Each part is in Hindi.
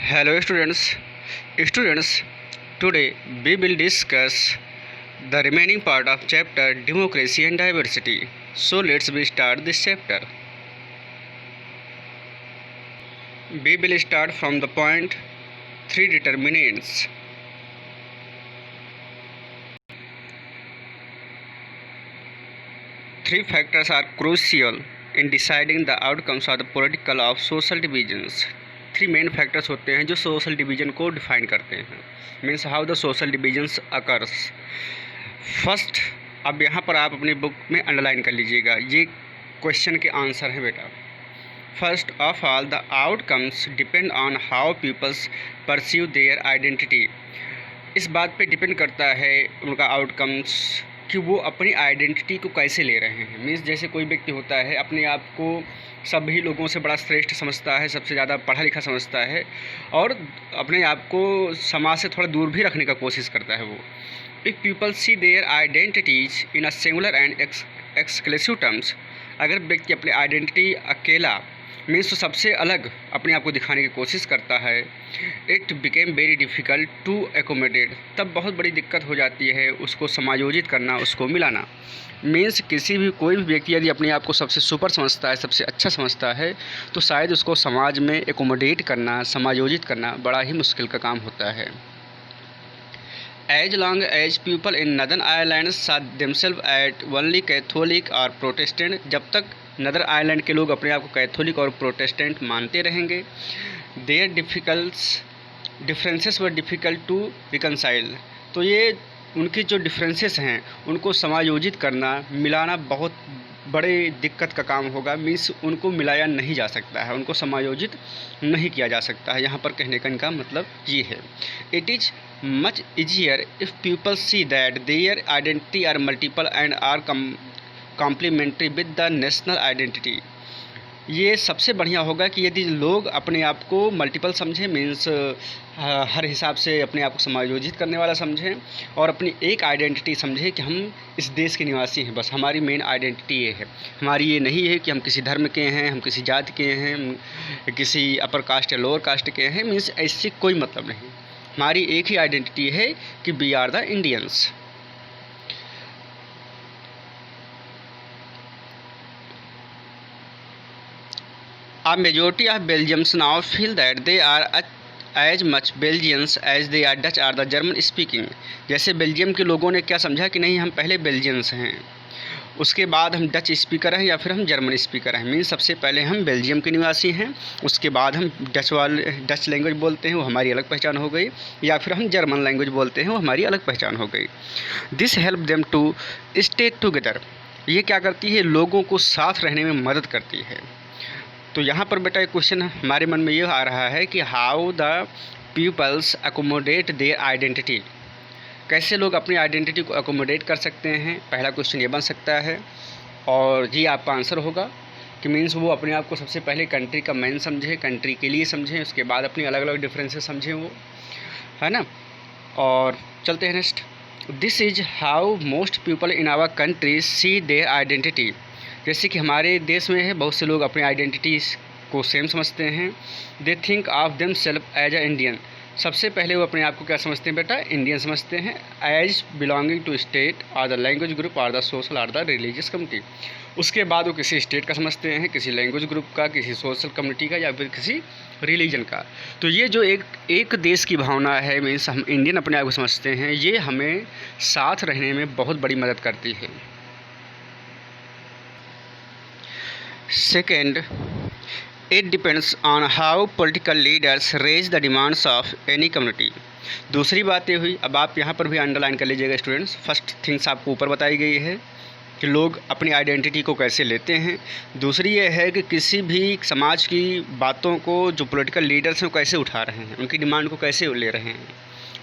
Hello students, today we will discuss the remaining part of chapter Democracy and Diversity. So let's start this chapter. We will start from the point 3 determinants. Three factors are crucial in deciding the outcomes of the political of social divisions. Three main factors होते हैं जो सोशल डिवीजन को डिफाइन करते हैं, means how the social divisions occurs. First, अब यहाँ पर आप अपनी बुक में अंडरलाइन कर लीजिएगा, ये क्वेश्चन के आंसर हैं बेटा। First of all, the outcomes depend on how peoples perceive their identity. इस बात पे डिपेंड करता है उनका आउटकम्स कि वो अपनी आइडेंटिटी को कैसे ले रहे हैं। मीन्स जैसे कोई व्यक्ति होता है अपने आप को सभी लोगों से बड़ा श्रेष्ठ समझता है, सबसे ज़्यादा पढ़ा लिखा समझता है और अपने आप को समाज से थोड़ा दूर भी रखने का कोशिश करता है वो। If people C their identities in a singular and exclusive terms, अगर व्यक्ति अपनी आइडेंटिटी अकेला मीन्स तो सबसे अलग अपने आप को दिखाने की कोशिश करता है, it became very difficult to accommodate, तब बहुत बड़ी दिक्कत हो जाती है उसको समायोजित करना, उसको मिलाना। मीन्स कोई भी व्यक्ति यदि अपने आप को सबसे सुपर समझता है, सबसे अच्छा समझता है, तो शायद उसको समाज में एकोमोडेट करना, समायोजित करना बड़ा ही मुश्किल का काम होता है। As long as people in northern Ireland saw themself at only Catholic और प्रोटेस्टेंट, जब तक नदर आयरलैंड के लोग अपने आप को कैथोलिक और प्रोटेस्टेंट मानते रहेंगे, their differences were difficult to reconcile, तो ये उनकी जो डिफरेंसेस हैं उनको समायोजित करना, मिलाना बहुत बड़े दिक्कत का काम होगा। मीन्स उनको मिलाया नहीं जा सकता है, उनको समायोजित नहीं किया जा सकता है। यहाँ पर कहने का इनका मतलब ये है, it is much easier if people see that their identity are multiple and are complementary with the national identity. ये सबसे बढ़िया होगा कि यदि लोग अपने आप को मल्टीपल समझें, मीन्स हर हिसाब से अपने आप को समायोजित करने वाला समझें और अपनी एक आइडेंटिटी समझें कि हम इस देश के निवासी हैं, बस हमारी मेन आइडेंटिटी ये है। हमारी ये नहीं है कि हम किसी धर्म के हैं, हम किसी जाति के हैं, किसी अपर कास्ट या लोअर कास्ट के हैं, मीन्स ऐसे कोई मतलब नहीं। हमारी एक ही आइडेंटिटी है कि we are the Indians. A majority of Belgians now feel that they are as much Belgians as they are Dutch or the German speaking। जैसे बेल्जियम के लोगों ने क्या समझा कि नहीं, हम पहले बेल्जियंस हैं, उसके बाद हम डच स्पीकर हैं या फिर हम जर्मन स्पीकर हैं। मीन्स सबसे पहले हम बेल्जियम के निवासी हैं, उसके बाद हम डच लैंग्वेज बोलते हैं, वो हमारी अलग पहचान हो गई, या फिर हम जर्मन लैंग्वेज बोलते हैं, वो हमारी अलग पहचान हो गई। This help them to stay together. ये क्या करती है, लोगों को साथ रहने में मदद करती है। तो यहाँ पर बेटा एक क्वेश्चन हमारे मन में ये आ रहा है कि how the peoples accommodate their identity, कैसे लोग अपनी आइडेंटिटी को अकोमोडेट कर सकते हैं। पहला क्वेश्चन ये बन सकता है और ये आपका आंसर होगा कि मीन्स वो अपने आप को सबसे पहले कंट्री का मैन समझे, कंट्री के लिए समझें, उसके बाद अपनी अलग अलग डिफरेंसेस समझें, वो है ना। और चलते हैं next, this is how most people in our country see their identity. जैसे कि हमारे देश में है, बहुत से लोग अपनी आइडेंटिटीज़ को सेम समझते हैं। They think of them self as a Indian, सबसे पहले वो अपने आप को क्या समझते हैं बेटा, इंडियन समझते हैं। एज बिलोंगिंग टू स्टेट और द लैंग्वेज ग्रुप और द सोशल और द रिलीजियस कम्युनिटी, उसके बाद वो किसी स्टेट का समझते हैं, किसी लैंग्वेज ग्रुप का, किसी सोशल कम्युनिटी का, या फिर किसी रिलीजन का। तो ये जो एक देश की भावना है, मीन्स हम इंडियन अपने आप को समझते हैं, ये हमें साथ रहने में बहुत बड़ी मदद करती है। Second, it depends on how political leaders raise the demands of any community। दूसरी बात ये हुई, अब आप यहाँ पर भी अंडरलाइन कर लीजिएगा स्टूडेंट्स। फर्स्ट थिंग्स आपको ऊपर बताई गई है कि लोग अपनी आइडेंटिटी को कैसे लेते हैं। दूसरी ये है कि किसी भी समाज की बातों को जो पॉलिटिकल लीडर्स हैं वो कैसे उठा रहे हैं, उनकी डिमांड को कैसे ले रहे हैं,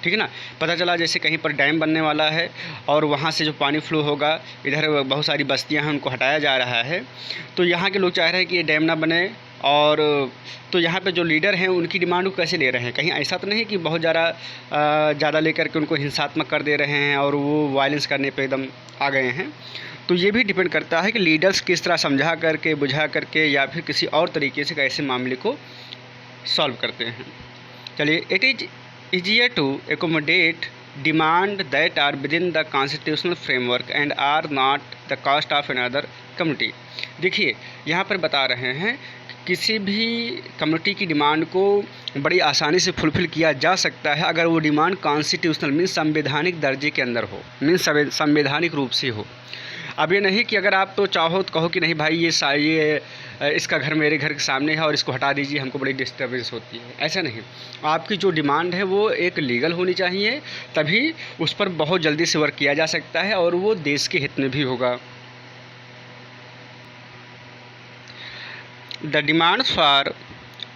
ठीक है ना। पता चला जैसे कहीं पर डैम बनने वाला है और वहाँ से जो पानी फ्लो होगा, इधर बहुत सारी बस्तियाँ हैं, उनको हटाया जा रहा है, तो यहाँ के लोग चाह रहे हैं कि ये डैम ना बने। और तो यहाँ पे जो लीडर हैं उनकी डिमांड को कैसे ले रहे हैं, कहीं ऐसा तो नहीं कि बहुत ज़्यादा लेकर के उनको हिंसात्मक कर दे रहे हैं और वो वायलेंस करने पे एकदम आ गए हैं। तो ये भी डिपेंड करता है कि लीडर्स किस तरह समझा करके, बुझा करके, या फिर किसी और तरीके से कैसे मामले को सॉल्व करते हैं। चलिए, it is easier to accommodate demand that are within the constitutional framework and are not the cost of another community। देखिए, यहाँ पर बता रहे हैं किसी भी कम्युनिटी की डिमांड को बड़ी आसानी से फुलफ़िल किया जा सकता है अगर वो डिमांड कॉन्स्टिट्यूशनल मीन्स संवैधानिक दर्जे के अंदर हो, मीन्स संवैधानिक रूप से हो। अब ये नहीं कि अगर आप तो चाहो तो कहो कि नहीं भाई ये इसका घर मेरे घर के सामने है और इसको हटा दीजिए, हमको बड़ी डिस्टर्बेंस होती है। ऐसा नहीं, आपकी जो डिमांड है वो एक लीगल होनी चाहिए, तभी उस पर बहुत जल्दी से वर्क किया जा सकता है और वो देश के हित में भी होगा। The demands for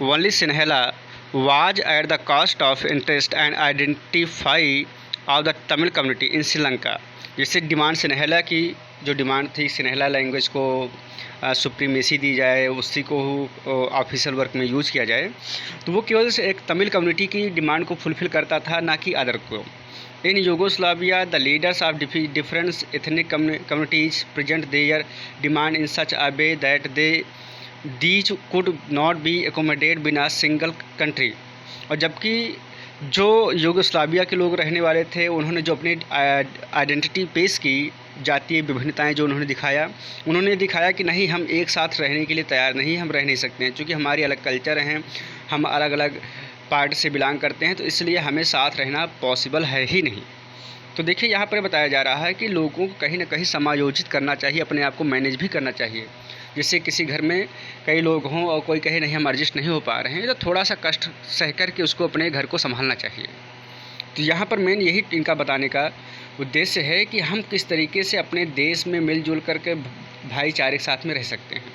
only Sinhala was at the cost of interest and identify of the Tamil community in Sri Lanka. जैसे डिमांड सिन्हेला की जो डिमांड थी, सिन्हेला लैंग्वेज को सुप्रीमेसी दी जाए, उसी को ऑफिशियल वर्क में यूज़ किया जाए, तो वो केवल एक तमिल कम्युनिटी की डिमांड को फुलफ़िल करता था, ना कि अदर को। In Yugoslavia the leaders of different ethnic communities present their demand in such a way that these could not be accommodate बिना सिंगल कंट्री। और जबकि जो यूगोस्लाविया के लोग रहने वाले थे, उन्होंने जो अपनी आइडेंटिटी पेश की, जातीय विभिन्नताएं जो उन्होंने दिखाया कि नहीं, हम एक साथ रहने के लिए तैयार नहीं, हम रह नहीं सकते हैं, क्योंकि हमारी अलग कल्चर हैं, हम अलग अलग पार्ट से बिलोंग करते हैं, तो इसलिए हमें साथ रहना पॉसिबल है ही नहीं। तो देखिए, यहाँ पर बताया जा रहा है कि लोगों को कहीं ना कहीं समायोजित करना चाहिए, अपने आप को मैनेज भी करना चाहिए। जिससे किसी घर में कई लोग हों और कोई कहे नहीं हम एडजस्ट नहीं हो पा रहे हैं, तो थोड़ा सा कष्ट सह कर के उसको अपने घर को संभालना चाहिए। तो यहाँ पर मेन यही इनका बताने का उद्देश्य है कि हम किस तरीके से अपने देश में मिलजुल करके भाईचारे के साथ में रह सकते हैं।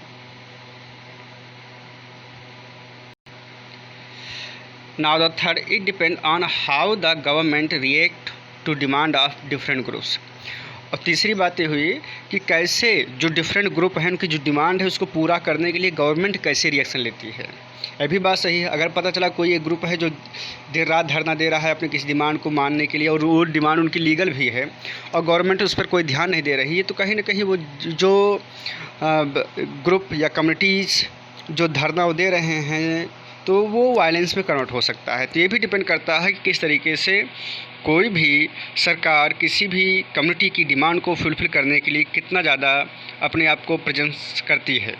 Now the third, it depend on how the government react to demand of different groups. और तीसरी बात ये हुई कि कैसे जो डिफरेंट ग्रुप हैं उनकी जो डिमांड है उसको पूरा करने के लिए गवर्नमेंट कैसे रिएक्शन लेती है। यह भी बात सही है। अगर पता चला कोई एक ग्रुप है जो देर रात धरना दे रहा है अपनी किसी डिमांड को मानने के लिए, और वो डिमांड उनकी लीगल भी है और गवर्नमेंट उस पर कोई ध्यान नहीं दे रही है, तो कहीं ना कहीं वो जो ग्रुप या कम्युनिटीज़ जो धरना दे रहे हैं तो वो वायलेंस में कन्वर्ट हो सकता है। तो ये भी डिपेंड करता है कि किस तरीके से कोई भी सरकार किसी भी कम्युनिटी की डिमांड को फुलफ़िल करने के लिए कितना ज़्यादा अपने आप को प्रेजेंस करती है।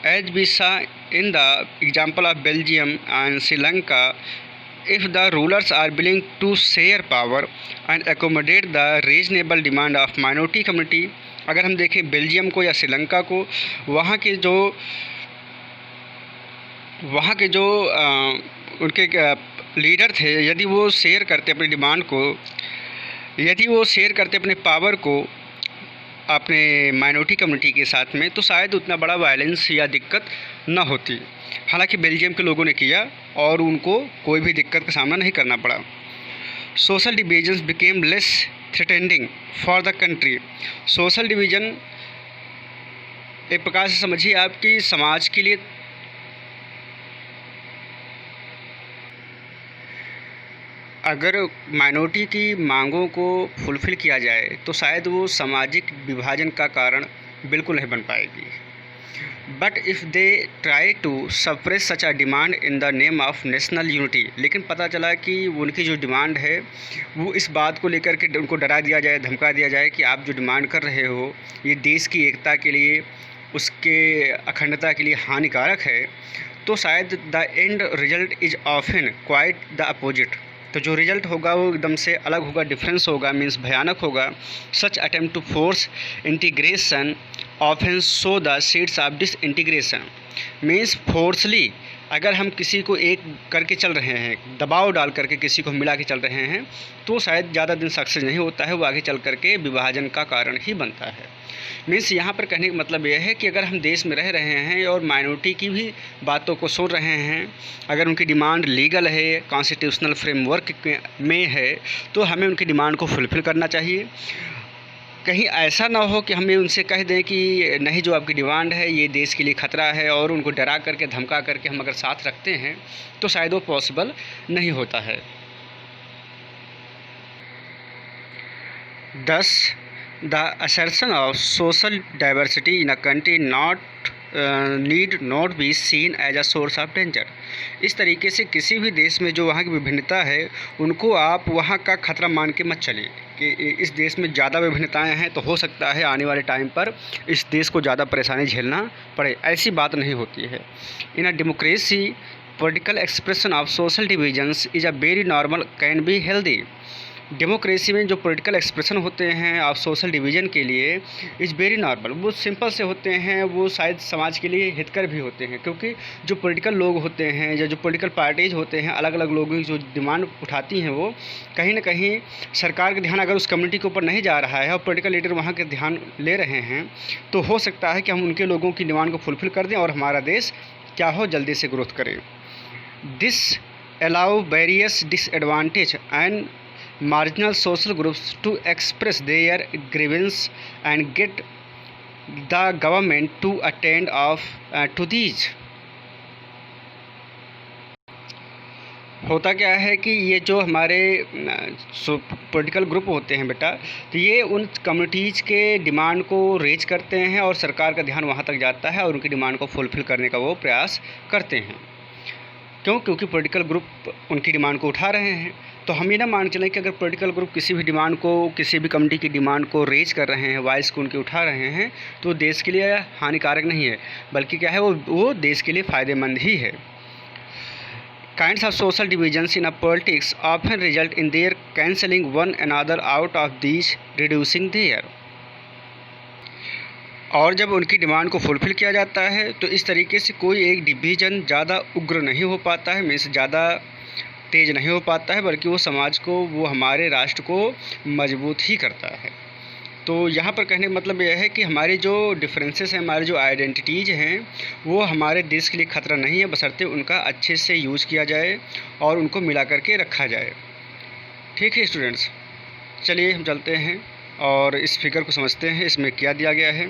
As we saw in the example of Belgium and Sri Lanka, if the rulers are willing to share power and accommodate the reasonable demand of minority community. अगर हम देखें बेल्जियम को या श्रीलंका को, वहाँ के जो उनके लीडर थे, यदि वो शेयर करते अपनी डिमांड को, यदि वो शेयर करते अपने पावर को अपने माइनॉरिटी कम्युनिटी के साथ में, तो शायद उतना बड़ा वायलेंस या दिक्कत न होती। हालांकि बेल्जियम के लोगों ने किया और उनको कोई भी दिक्कत का सामना नहीं करना पड़ा। Social divisions became less threatening for the country. Social division एक प्रकार से समझिए आपकी समाज के लिए अगर माइनॉरिटी की मांगों को फुलफ़िल किया जाए तो शायद वो सामाजिक विभाजन का कारण बिल्कुल नहीं बन पाएगी। But if they try to suppress such a demand in the name of national unity, लेकिन पता चला कि उनकी जो डिमांड है वो इस बात को लेकर के उनको डरा दिया जाए, धमका दिया जाए कि आप जो डिमांड कर रहे हो ये देश की एकता के लिए, उसके अखंडता के लिए हानिकारक है, तो शायद the end result is often quite the opposite. तो जो रिजल्ट होगा वो एकदम से अलग होगा, डिफरेंस होगा, मीन्स भयानक होगा। Such attempt to force integration often sow the seeds of disintegration, means forcefully अगर हम किसी को एक करके चल रहे हैं, दबाव डाल करके किसी को मिला के चल रहे हैं, तो शायद ज़्यादा दिन सक्सेस नहीं होता है, वो आगे चल करके विभाजन का कारण ही बनता है। मीन्स यहाँ पर कहने का मतलब यह है कि अगर हम देश में रह रहे हैं और माइनॉरिटी की भी बातों को सुन रहे हैं, अगर उनकी डिमांड लीगल है, कॉन्स्टिट्यूशनल फ्रेमवर्क में है, तो हमें उनकी डिमांड को फुलफ़िल करना चाहिए। कहीं ऐसा ना हो कि हमें उनसे कह दें कि नहीं, जो आपकी डिमांड है ये देश के लिए ख़तरा है, और उनको डरा करके धमका करके हम अगर साथ रखते हैं तो शायद वो पॉसिबल नहीं होता है। 10. The assertion of social diversity in a country not need not be seen as a source of danger. इस तरीके से किसी भी देश में जो वहाँ की विभिन्नता है उनको आप वहाँ का खतरा मान के मत चलिए कि इस देश में ज़्यादा विभिन्नताएं हैं तो हो सकता है आने वाले टाइम पर इस देश को ज़्यादा परेशानी झेलना पड़े। ऐसी बात नहीं होती है। In a democracy political expression of social divisions is a very normal can be healthy. Democracy में जो पॉलिटिकल एक्सप्रेशन होते हैं आप सोशल डिवीज़न के लिए इज़ वेरी नॉर्मल, वो सिंपल से होते हैं, वो शायद समाज के लिए हितकर भी होते हैं, क्योंकि जो पॉलिटिकल लोग होते हैं या जो पॉलिटिकल पार्टीज़ होते हैं अलग अलग लोगों की जो डिमांड उठाती हैं वो कहीं ना कहीं सरकार का ध्यान अगर उस कम्युनिटी के ऊपर नहीं जा रहा है और पॉलिटिकल लीडर वहाँ के ध्यान ले रहे हैं तो हो सकता है कि हम उनके लोगों की डिमांड को फुलफ़िल कर दें और हमारा देश क्या हो जल्दी से ग्रोथ करे। This allow various disadvantage and marginal social groups to express their grievance and get the government to attend to these। होता क्या है कि ये जो हमारे पॉलिटिकल ग्रुप होते हैं बेटा, तो ये उन कम्युनिटीज़ के डिमांड को रेज करते हैं और सरकार का ध्यान वहाँ तक जाता है और उनकी डिमांड को फुलफ़िल करने का वो प्रयास करते हैं। क्योंकि पॉलिटिकल ग्रुप उनकी डिमांड को उठा रहे हैं। तो हम ये ना मान चलें कि अगर पॉलिटिकल ग्रुप किसी भी डिमांड को, किसी भी कम्युनिटी की डिमांड को रेज कर रहे हैं, वॉइस को उनकी उठा रहे हैं, तो देश के लिए हानिकारक नहीं है, बल्कि क्या है वो देश के लिए फ़ायदेमंद ही है। Kinds of social divisions in a politics often result in their cancelling one another out of these reducing there. और जब उनकी डिमांड को फुलफ़िल किया जाता है तो इस तरीके से कोई एक डिवीज़न ज़्यादा उग्र नहीं हो पाता है, मीन्स ज़्यादा तेज़ नहीं हो पाता है, बल्कि वो समाज को, वो हमारे राष्ट्र को मजबूत ही करता है। तो यहाँ पर कहने का मतलब यह है कि हमारे जो डिफरेंसेस हैं, हमारे जो आइडेंटिटीज़ हैं, वो हमारे देश के लिए ख़तरा नहीं है, बशर्ते उनका अच्छे से यूज़ किया जाए और उनको मिला करके रखा जाए। ठीक है स्टूडेंट्स, चलिए हम चलते हैं और इस फिगर को समझते हैं, इसमें क्या दिया गया है।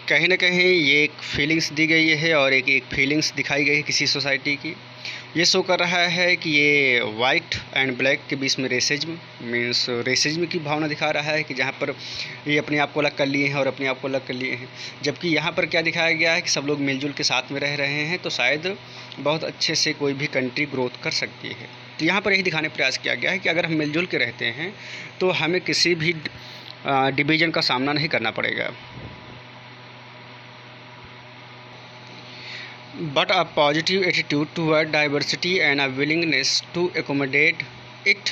कहीं ना कहीं ये एक फीलिंग्स दी गई है और एक फीलिंग्स दिखाई गई है किसी सोसाइटी की। ये शो कर रहा है कि ये वाइट एंड ब्लैक के बीच में रेसिज्म, मीन्स रेसिज्म की भावना दिखा रहा है कि जहाँ पर ये अपने आप को अलग कर लिए हैं और अपने आप को अलग कर लिए हैं, जबकि यहाँ पर क्या दिखाया गया है कि सब लोग मिलजुल के साथ में रह रहे हैं, तो शायद बहुत अच्छे से कोई भी कंट्री ग्रोथ कर सकती है। तो यहाँ पर यही दिखाने का प्रयास किया गया है कि अगर हम मिलजुल के रहते हैं तो हमें किसी भी डिवीज़न का सामना नहीं करना पड़ेगा। But a positive attitude toward diversity and a willingness to accommodate it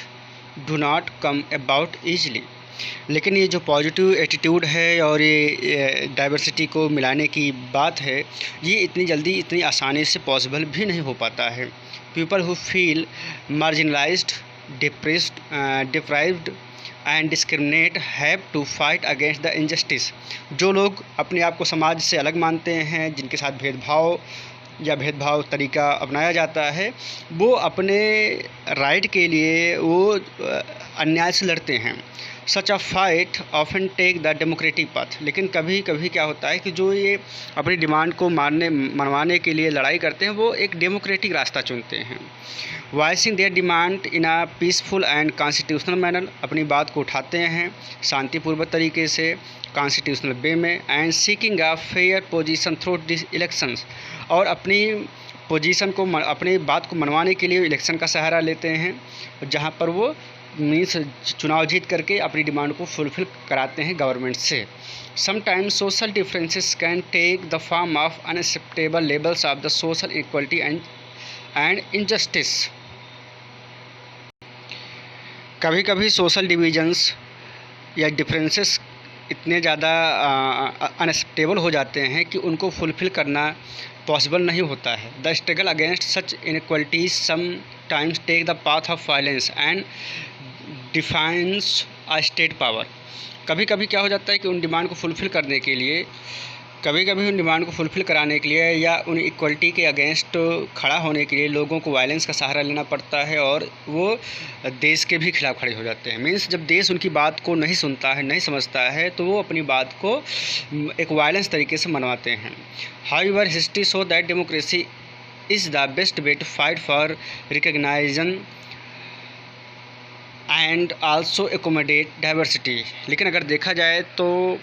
do not come about easily। लेकिन ये जो पॉजिटिव एटीट्यूड है और ये डाइवर्सिटी को मिलाने की बात है, ये इतनी जल्दी, इतनी आसानी से पॉसिबल भी नहीं हो पाता है। People who feel marginalised, deprived and discriminate have to fight against the injustice. जो लोग अपने आप को समाज से अलग मानते हैं, जिनके साथ भेदभाव तरीका अपनाया जाता है, वो अपने राइट के लिए वो अन्याय से लड़ते हैं। Such a fight often take the democratic path. लेकिन कभी कभी क्या होता है कि जो ये अपनी डिमांड को मनवाने के लिए लड़ाई करते हैं, वो एक डेमोक्रेटिक रास्ता चुनते हैं। Voicing there demand in a peaceful and constitutional manner. अपनी बात को उठाते हैं शांतिपूर्वक तरीके से, कॉन्स्टिट्यूशनल वे में, and seeking a fair position through this elections. और अपनी पोजीशन को, अपनी बात को मनवाने के लिए इलेक्शन का सहारा लेते हैं, जहाँ पर वो मीन्स चुनाव जीत करके अपनी डिमांड को फुलफ़िल कराते हैं गवर्नमेंट से। Sometimes social differences can take the form of unacceptable levels of the social equality and injustice. कभी कभी सोशल डिविजन्स या डिफरेंसेस इतने ज़्यादा अनएक्सेप्टेबल हो जाते हैं कि उनको फुलफ़िल करना पॉसिबल नहीं होता है। The struggle against such inequalities some times take the path of violence and defiance a state power. कभी कभी क्या हो जाता है कि उन डिमांड को फुलफ़िल करने के लिए, कभी कभी उन डिमांड को फुलफ़िल कराने के लिए या उन इक्वलिटी के अगेंस्ट खड़ा होने के लिए लोगों को वायलेंस का सहारा लेना पड़ता है और वो देश के भी खिलाफ खड़े हो जाते हैं। मीन्स जब देश उनकी बात को नहीं सुनता है, नहीं समझता है, तो वो अपनी बात को एक वायलेंस तरीके से मनवाते हैं। However history show that democracy is the best way to fight for recognition and also accommodate diversity. लेकिन अगर देखा जाए तो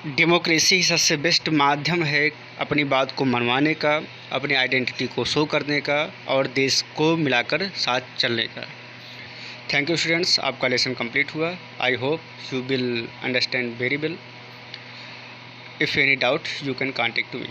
डेमोक्रेसी ही सबसे बेस्ट माध्यम है अपनी बात को मनवाने का, अपनी आइडेंटिटी को शो करने का और देश को मिलाकर साथ चलने का। थैंक यू स्टूडेंट्स, आपका लेसन कंप्लीट हुआ। I hope you will understand very well. If any doubt you can contact to me.